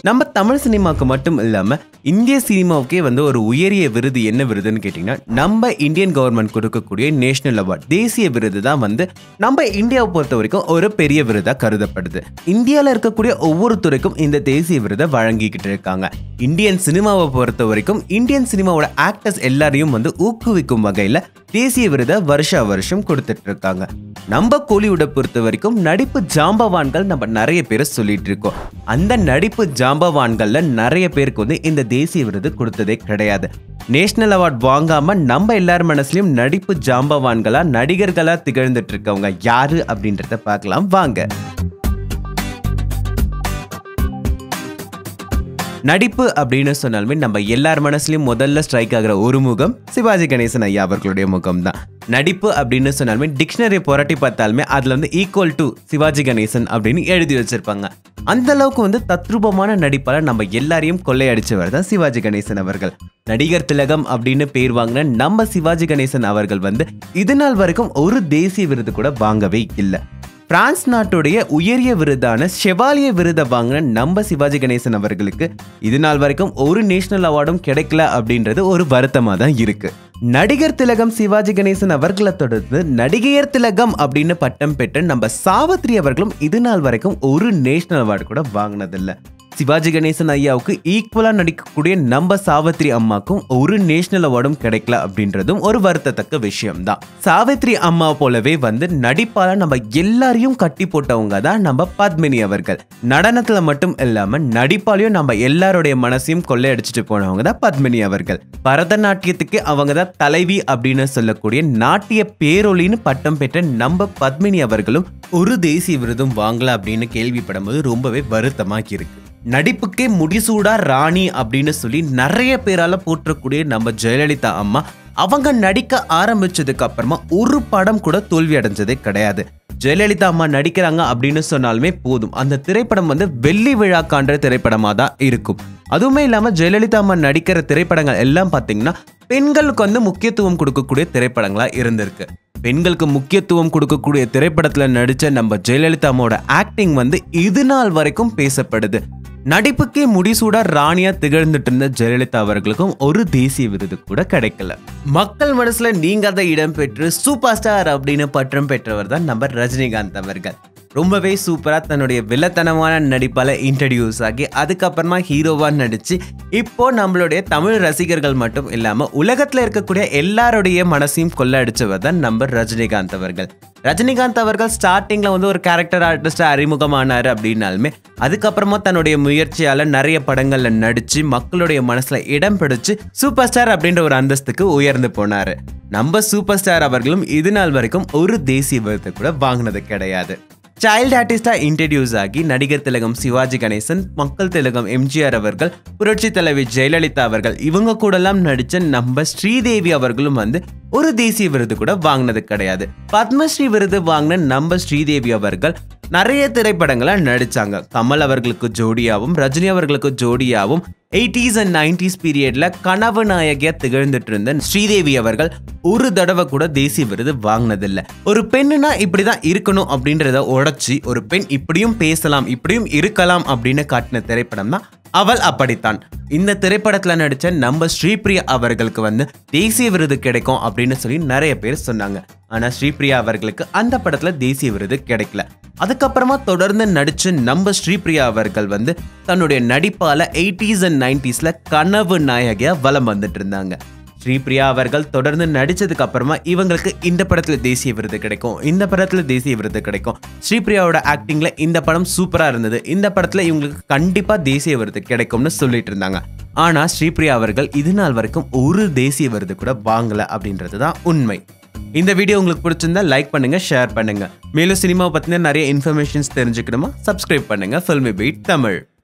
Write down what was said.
நம்ம தமிழ் சினிமாக்கு மட்டும் இல்லாம இந்திய சினிமாவுக்கே வந்து ஒரு உயரிய விருது என்ன விருதுன்னு கேட்டிங்கன்னா நம்ம இந்தியன் கவர்மெண்ட் கொடுக்கக்கூடிய நேஷனல் அவார்ட் தேசிய விருது தான் வந்து நம்ம இந்தியாவை பொறுத்த வரைக்கும் ஒரு பெரிய விருதாக கருதப்படுது. இந்தியாவில் இருக்கக்கூடிய ஒவ்வொரு துறைக்கும் இந்த தேசிய விருதை வழங்கிக்கிட்டு இருக்காங்க. இந்தியன் சினிமாவை பொறுத்த வரைக்கும் இந்தியன் சினிமாவோட ஆக்டர்ஸ் எல்லாரையும் வந்து ஊக்குவிக்கும் வகையில் தேசிய விருதை வருஷம் கொடுத்துட்டு இருக்காங்க. நம்ம கோலிவுட்டை பொறுத்த வரைக்கும் நடிப்பு ஜாம்பவான்கள் நம்ம நிறைய பேரை சொல்லிட்டு இருக்கோம். அந்த நடிப்பு ஜாம்பவான்கள்ல நிறைய பேருக்கு வந்து இந்த தேசிய விருது கொடுத்ததே கிடையாது. நேஷனல் அவார்ட் வாங்காம நம்ம எல்லார் மனசுலயும் நடிப்பு ஜாம்பவான்களா நடிகர்களா திகழ்ந்துட்டு இருக்கவங்க யாரு அப்படின்றத பார்க்கலாம் வாங்க. நடிப்பு அப்படின்னு சொன்னாலுமே நம்ம எல்லார் மனசுலயும் முதல்ல ஸ்ட்ரைக் ஆகிற ஒரு முகம் சிவாஜி கணேசன் ஐயா அவர்களுடைய முகம் தான். நடிப்பு அப்படின்னு சொன்னாலுமே டிக்ஷனரி புரட்டி பார்த்தாலுமே அதுல வந்து ஈக்குவல் டு சிவாஜி கணேசன் அப்படின்னு எழுதி வச்சிருப்பாங்க. அந்த அளவுக்கு வந்து தத்ரூபமான நடிப்பால நம்ம எல்லாரையும் கொள்ளையடிச்சவர் தான் சிவாஜி கணேசன் அவர்கள். நடிகர் திலகம் அப்படின்னு பேர் வாங்கின நம்ம சிவாஜி கணேசன் அவர்கள் வந்து இது நாள் வரைக்கும் ஒரு தேசிய விருது கூட வாங்கவே இல்லை. பிரான்ஸ் நாட்டுடைய உயரிய விருதான ஷெவாலியே விருதை வாங்கின நம்ம சிவாஜி கணேசன் அவர்களுக்கு இது நாள் வரைக்கும் ஒரு நேஷனல் அவார்டும் கிடைக்கல அப்படின்றது ஒரு வருத்தமா தான் இருக்கு. நடிகர் திலகம் சிவாஜி கணேசன் அவர்களை தொடர்ந்து நடிகையர் திலகம் அப்படின்னு பட்டம் பெற்ற நம்ம சாவித்ரி அவர்களும் இது நாள் வரைக்கும் ஒரு நேஷனல் அவார்டு கூட வாங்கினதில்லை. சிவாஜி கணேசன் ஐயாவுக்கு ஈக்குவலா நடிக்கக்கூடிய நம்ம சாவித்ரி அம்மாக்கும் ஒரு நேஷனல் அவார்டும் கிடைக்கல அப்படின்றதும் ஒரு வருத்தத்தக்க விஷயம் தான். சாவித்ரி அம்மா போலவே வந்து நடிப்பால நம்ம எல்லாரையும் கட்டி போட்டவங்க தான் நம்ம பத்மினி அவர்கள். நடனத்துல மட்டும் இல்லாம நடிப்பாலையும் நம்ம எல்லாருடைய மனசையும் கொள்ளையடிச்சிட்டு போனவங்க தான் பத்மினி அவர்கள். பரதநாட்டியத்துக்கு அவங்க தான் தலைவி அப்படின்னு சொல்லக்கூடிய நாட்டிய பேரொலின்னு பட்டம் பெற்ற நம்ம பத்மினி அவர்களும் ஒரு தேசிய விருதும் வாங்கல அப்படின்னு கேள்விப்படும்போது ரொம்பவே வருத்தமா இருக்கு. நடிப்புக்கே முடிசூடா ராணி அப்படின்னு சொல்லி நிறைய பேரால போற்றக்கூடிய நம்ம ஜெயலலிதா அம்மா அவங்க நடிக்க ஆரம்பிச்சதுக்கு அப்புறமா ஒரு படம் கூட தோல்வி அடைஞ்சதே கிடையாது. ஜெயலலிதா அம்மா நடிக்கிறாங்க அப்படின்னு சொன்னாலுமே போதும், அந்த திரைப்படம் வந்து வெள்ளி விழா காண்ற திரைப்படமா தான் இருக்கும். அதுவுமே இல்லாம ஜெயலலிதா அம்மா நடிக்கிற திரைப்படங்கள் எல்லாம் பாத்தீங்கன்னா பெண்களுக்கு வந்து முக்கியத்துவம் கொடுக்கக்கூடிய திரைப்படங்களா இருந்திருக்கு. பெண்களுக்கு முக்கியத்துவம் கொடுக்கக்கூடிய திரைப்படத்துல நடிச்ச நம்ம ஜெயலலிதா அம்மாவோட ஆக்டிங் வந்து இது நாள் வரைக்கும் பேசப்படுது. நடிப்புக்கே முடிசூடா ராணியா திகழ்ந்துட்டு இருந்த ஜெயலலிதா அவர்களுக்கும் ஒரு தேசிய விருது கூட கிடைக்கல. மக்கள் மனசுல நீங்காத இடம் பெற்று சூப்பர் ஸ்டார் அப்படின்னு பட்டம் பெற்றவர் தான் நம்ம ரஜினிகாந்த் அவர்கள். ரொம்பவே சூப்பரா தன்னுடைய வில்லத்தனமான நடிப்பால இன்ட்ரடியூஸ் ஆகி அதுக்கப்புறமா ஹீரோவா நடிச்சு இப்போ நம்மளுடைய தமிழ் ரசிகர்கள் மட்டும் இல்லாம உலகத்துல இருக்கக்கூடிய எல்லாருடைய மனசையும் கொள்ளடிச்சவர் தான் நம்ம ரஜினிகாந்த் அவர்கள். ரஜினிகாந்த் அவர்கள் ஸ்டார்டிங்ல வந்து ஒரு கேரக்டர் ஆர்டிஸ்டா அறிமுகமானாரு அப்படின்னாலுமே அதுக்கப்புறமா தன்னுடைய முயற்சியால நிறைய படங்கள்ல நடிச்சு மக்களுடைய மனசுல இடம் பிடிச்சு சூப்பர் ஸ்டார் அப்படின்ற ஒரு அந்தஸ்துக்கு உயர்ந்து போனாரு. நம்ம சூப்பர் ஸ்டார் அவர்களும் இது நாள் வரைக்கும் ஒரு தேசிய விருது கூட வாங்கினது கிடையாது. சைல்ட் ஆர்டிஸ்டா இன்ட்ரடியூஸ் ஆகி நடிகர் திலகம் சிவாஜி கணேசன், மக்கள் திலகம் எம்ஜிஆர் அவர்கள், புரட்சி தலைவி ஜெயலலிதா அவர்கள் இவங்க கூட எல்லாம் நடிச்ச நம்ம ஸ்ரீதேவி அவர்களும் வந்து ஒரு தேசிய விருது கூட வாங்கினது கிடையாது. பத்மஸ்ரீ விருது வாங்கின நம்ம ஸ்ரீதேவி அவர்கள் நிறைய திரைப்படங்களை நடிச்சாங்க. கமல் அவர்களுக்கு ஜோடியாவும் ரஜினி அவர்களுக்கு ஜோடியாவும் 80s and 90s பீரியட்ல கனவு நாயகியா திகழ்ந்துட்டு இருந்த ஸ்ரீதேவி அவர்கள் ஒரு தடவை கூட தேசிய விருது வாங்கினதில்லை. ஒரு பெண்ணுனா இப்படிதான் இருக்கணும் அப்படின்றத உடைச்சி ஒரு பெண் இப்படியும் பேசலாம் இப்படியும் இருக்கலாம் அப்படின்னு காட்டின திரைப்படம் தான் அவள் அப்படித்தான். இந்த திரைப்படத்துல நடிச்ச நம்ம ஸ்ரீபிரியா அவர்களுக்கு வந்து தேசிய விருது கிடைக்கும் அப்படின்னு சொல்லி நிறைய பேர் சொன்னாங்க. ஆனா ஸ்ரீபிரியா அவர்களுக்கு அந்த படத்துல தேசிய விருது கிடைக்கல. அதுக்கப்புறமா தொடர்ந்து நடிச்ச நம்ம ஸ்ரீபிரியா அவர்கள் வந்து தன்னுடைய நடிப்பால 80s and 90sல கனவு நாயகியா வலம் வந்துட்டு இருந்தாங்க. ஸ்ரீபிரியா அவர்கள் தொடர்ந்து நடிச்சதுக்கு அப்புறமா இவங்களுக்கு இந்த படத்துல தேசிய விருது கிடைக்கும், இந்த படத்துல தேசிய விருது கிடைக்கும், ஸ்ரீபிரியாவோட ஆக்டிங்ல இந்த படம் சூப்பரா இருந்தது, இந்த படத்துல இவங்களுக்கு கண்டிப்பா தேசிய விருது கிடைக்கும்னு சொல்லிட்டு இருந்தாங்க. ஆனா ஸ்ரீபிரியா அவர்கள் இது நாள் வரைக்கும் ஒரு தேசிய விருது கூட வாங்கல அப்படின்றது தான் உண்மை. இந்த வீடியோ உங்களுக்கு பிடிச்சிருந்தா லைக் பண்ணுங்க, ஷேர் பண்ணுங்க. மேலும் சினிமாவை பத்தின நிறைய இன்ஃபர்மேஷன்ஸ் தெரிஞ்சுக்கணுமா சப்ஸ்கிரைப் பண்ணுங்க ஃபில்மி பீட் தமிழ்.